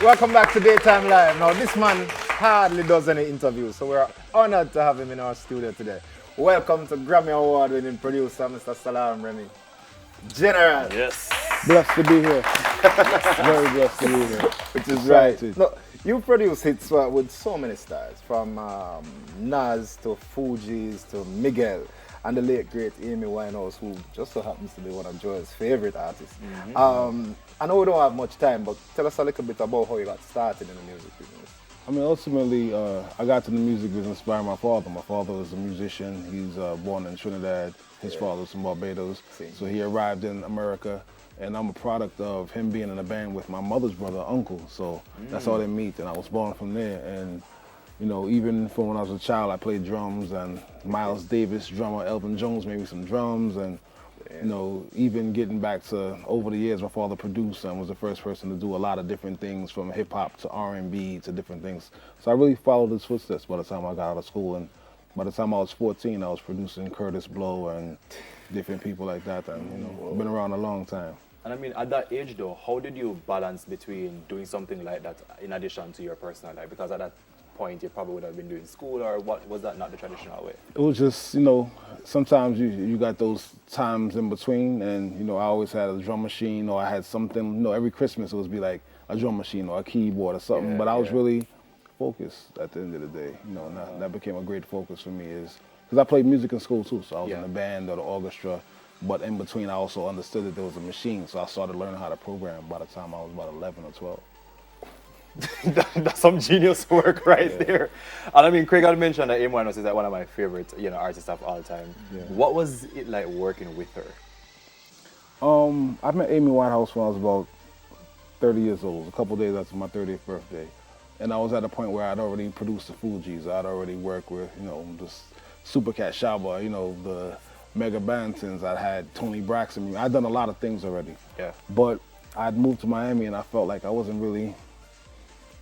Welcome back to Daytime Live. Now, this man hardly does any interviews, so we're honored to have him in our studio today. Welcome to Grammy Award-winning producer, Mr. Salaam Remi. General. Yes. Blessed to be here. Very blessed to be here. Which is right. Look, you produce hits with so many stars, from Nas to Fugees to Miguel, and the late great Amy Winehouse, who just so happens to be one of Joel's favorite artists. I know we don't have much time, but tell us a little bit about how you got started in the music business. I mean, ultimately, I got to the music business by my father. My father was a musician. He's born in Trinidad. His father was from Barbados. So he arrived in America, and I'm a product of him being in a band with my mother's brother, uncle. So that's how they meet, and I was born from there. And you know, even from when I was a child, I played drums, and Miles Davis, drummer, Elvin Jones made me some drums, and you know, even getting back to over the years, my father produced and was the first person to do a lot of different things, from hip hop to R&B to different things. So I really followed his footsteps by the time I got out of school, and by the time I was 14, I was producing Curtis Blow and different people like that, and you know, been around a long time. And I mean, at that age though, how did you balance between doing something like that in addition to your personal life? Because at that point, you probably would have been doing school, or what was that not the traditional way? It was just, you know, sometimes you got those times in between, and you know, I always had a drum machine, or I had something, you know, every Christmas it would be like a drum machine or a keyboard or something, but I was really focused at the end of the day, you know, and that became a great focus for me, is because I played music in school too, so I was in the band or the orchestra, but in between I also understood that there was a machine, so I started learning how to program by the time I was about 11 or 12. That's some genius work right there. And I mean, Craig had mentioned that Amy Winehouse is like one of my favorite, you know, artists of all time. What was it like working with her? I met Amy Winehouse when I was about 30 years old, a couple days after my 30th birthday. And I was at a point where I'd already produced the Fugees. I'd already worked with, you know, the Super Cat Shaba, you know, the Mega Bantons. I had Tony Braxton. I'd done a lot of things already. But I'd moved to Miami, and I felt like I wasn't really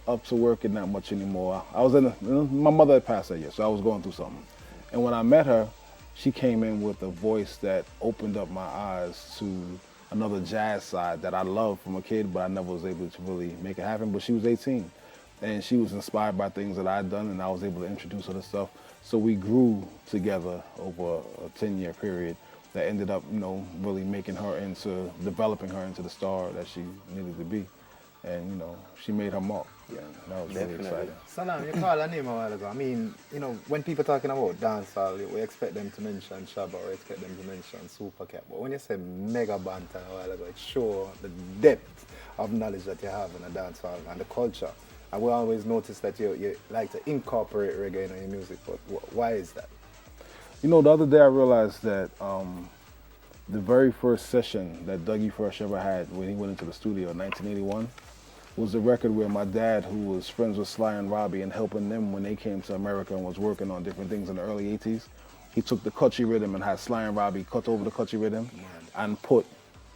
up to working that much anymore. I was my mother had passed that year, so I was going through something. And when I met her, she came in with a voice that opened up my eyes to another jazz side that I loved from a kid, but I never was able to really make it happen. But she was 18, and she was inspired by things that I'd done, and I was able to introduce her to stuff. So we grew together over a 10-year period that ended up, you know, really making her into, developing her into the star that she needed to be. And, you know, she made her mark. Yeah, that was really exciting. Salam, you called her name a while ago. I mean, you know, when people talking about dancehall, we expect them to mention Shabba, we expect them to mention Super Cat. But when you say Mega Banter a while ago, it shows the depth of knowledge that you have in the dancehall and the culture. And we always notice that you like to incorporate reggae in your music, but why is that? You know, the other day I realized that the very first session that Dougie Fresh ever had when he went into the studio in 1981 was a record where my dad, who was friends with Sly and Robbie and helping them when they came to America and was working on different things in the early 80s, he took the Kutchie rhythm and had Sly and Robbie cut over the Kutchie rhythm and put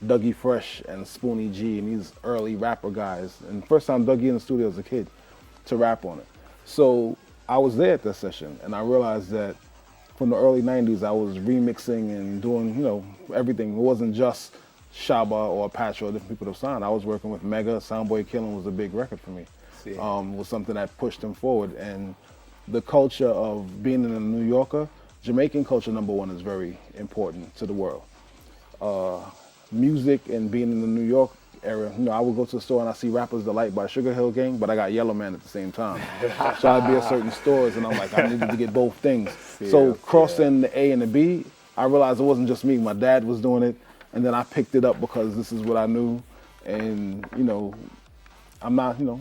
Dougie Fresh and Spoonie G and these early rapper guys, and first time Dougie in the studio as a kid, to rap on it. So I was there at that session, and I realized that from the early 90s I was remixing and doing, you know, everything. It wasn't just Shaba or Apache or different people to sign. I was working with Mega. Soundboy Killin' was a big record for me. It was something that pushed him forward. And the culture of being in a New Yorker, Jamaican culture, number one, is very important to the world. Music and being in the New York area, you know, I would go to the store and I see Rappers Delight by Sugar Hill Gang, but I got Yellow Man at the same time. So I'd be at certain stores and I'm like, I needed to get both things. So crossing the A and the B, I realized it wasn't just me. My dad was doing it, and then I picked it up because this is what I knew. And, you know, I'm not, you know,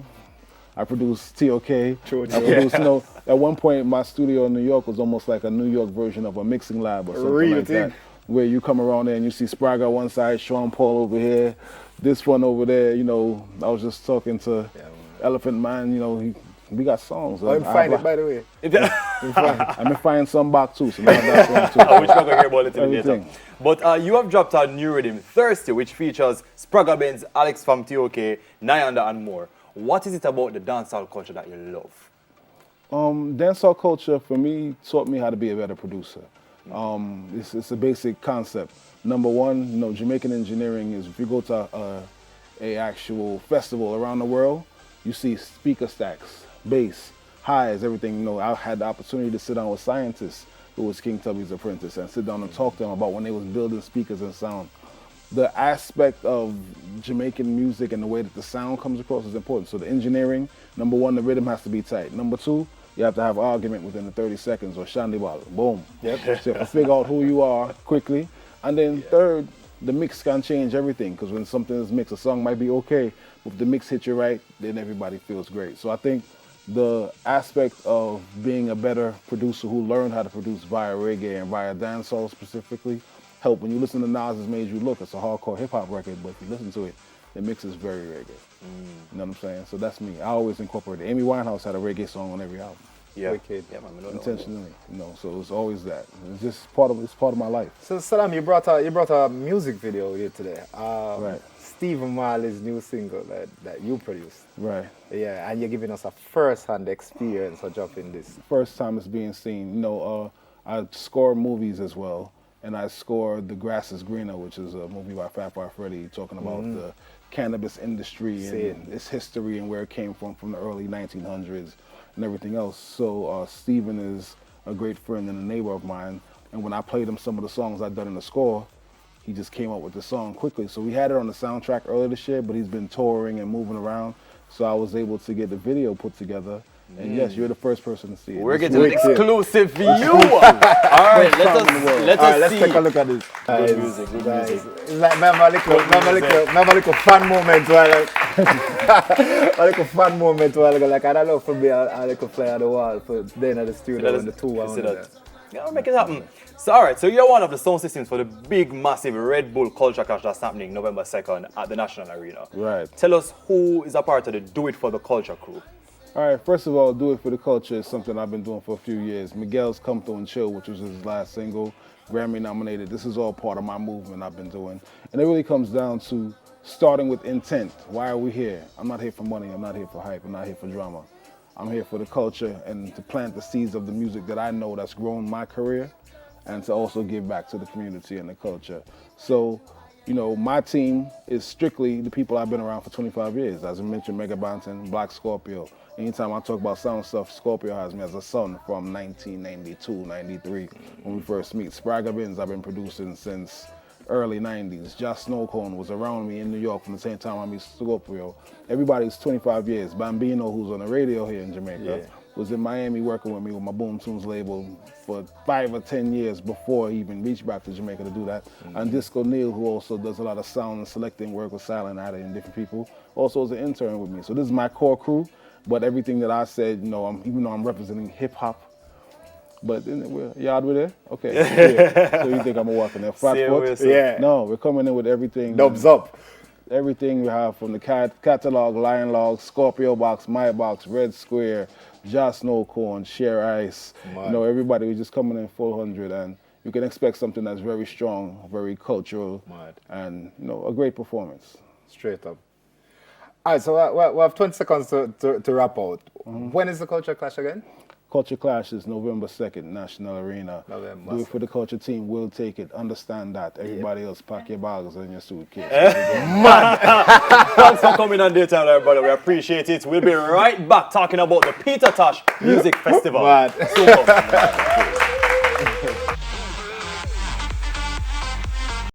I produced TOK. I produced, you know, at one point my studio in New York was almost like a New York version of a mixing lab or something like that, where you come around there and you see Sprague on one side, Sean Paul over here, this one over there. You know, I was just talking to Elephant Man, you know, we got songs. I'm find it, by the way. I'm gonna find some back too, so now that's one too. We're not gonna hear about it later. But you have dropped a new rhythm, Thirsty, which features Sprague Benz, Alex from TOK, Nyanda, and more. What is it about the dancehall culture that you love? Dancehall culture for me taught me how to be a better producer. It's a basic concept. Number one, you know, Jamaican engineering is, if you go to a actual festival around the world, you see speaker stacks, bass, highs, everything. You know, I had the opportunity to sit down with scientists who was King Tubby's apprentice and sit down and talk to them about when they was building speakers and sound. The aspect of Jamaican music and the way that the sound comes across is important. So the engineering, number one, the rhythm has to be tight. Number two, you have to have argument within the 30 seconds or shandy ball. Boom. Yep. So you have to figure out who you are quickly. And then third, the mix can change everything, because when something is mixed, a song might be okay, but if the mix hits you right, then everybody feels great. So I think the aspect of being a better producer who learned how to produce via reggae and via dancehall specifically helped. When you listen to Nas's Made You Look, it's a hardcore hip hop record, but if you listen to it, the mix is very reggae. You know what I'm saying? So that's me. I always incorporate it. Amy Winehouse had a reggae song on every album. Yeah. Wicked. Yeah, man, Intentionally, you know. So it's always that. It's just part of my life. So Salaam, you brought a music video here today. Right. Stephen Marley's new single that you produced. Right. Yeah, and you're giving us a first-hand experience of dropping this. First time it's being seen. You know, I score movies as well, and I scored The Grass is Greener, which is a movie by Fat Boy Freddy talking about the cannabis industry and its history and where it came from the early 1900s and everything else. So Stephen is a great friend and a neighbor of mine, and when I played him some of the songs I'd done in the score, he just came up with the song quickly. So we had it on the soundtrack earlier this year, but he's been touring and moving around, so I was able to get the video put together. And yes, you're the first person to see it. We're getting an exclusive view. All right, let's take a look at this. Good music. It's like my little fun moment while a little fun moment while like I don't know for me a little fly on the wall for then at the studio and the 2 hours. Yeah, make it happen. So all right, so you're one of the sound systems for the big, massive Red Bull Culture Clash that's happening November 2nd at the National Arena. Right. Tell us who is a part of the Do It for the Culture crew. All right, first of all, Do It for the Culture is something I've been doing for a few years. Miguel's Come Through and Chill, which was his last single, Grammy nominated. This is all part of my movement I've been doing. And it really comes down to starting with intent. Why are we here? I'm not here for money, I'm not here for hype, I'm not here for drama. I'm here for the culture and to plant the seeds of the music that I know that's grown my career, and to also give back to the community and the culture. So, you know, my team is strictly the people I've been around for 25 years. As I mentioned, Mega Banton, Black Scorpio. Anytime I talk about sound stuff, Scorpio has me as a son from 1992, 93, when we first meet. Spragga Benz I've been producing since early 90s. Just Snowcone was around me in New York from the same time I met Scorpio. Everybody's 25 years. Bambino, who's on the radio here in Jamaica, was in Miami working with me with my Boom Tunes label for 5 or 10 years before he even reached back to Jamaica to do that. And Disco Neil, who also does a lot of sound and selecting work with Silent Addy and different people, also is an intern with me. So this is my core crew, but everything that I said, you know, even though I'm representing hip hop, but y'all with it? Okay. Yeah. So you think I'm walking there flat foot? Yeah. No, we're coming in with everything. Dubs up. Everything we have from the catalog, Lion Log, Scorpio Box, My Box, Red Square, Just Snow Cone, Share Ice. Mad. You know, everybody was just coming in full 100, and you can expect something that's very strong, very cultural, and you know, a great performance. Straight up. All right, so we have 20 seconds to wrap out. When is the Culture Clash again? Culture Clash is November 2nd, National Arena. November Do It for the Culture team. We'll take it. Understand that. Everybody else, pack your bags and your suitcase. Thanks for coming on Daytime, everybody. We appreciate it. We'll be right back talking about the Peter Tosh Music Festival. Mad. Super.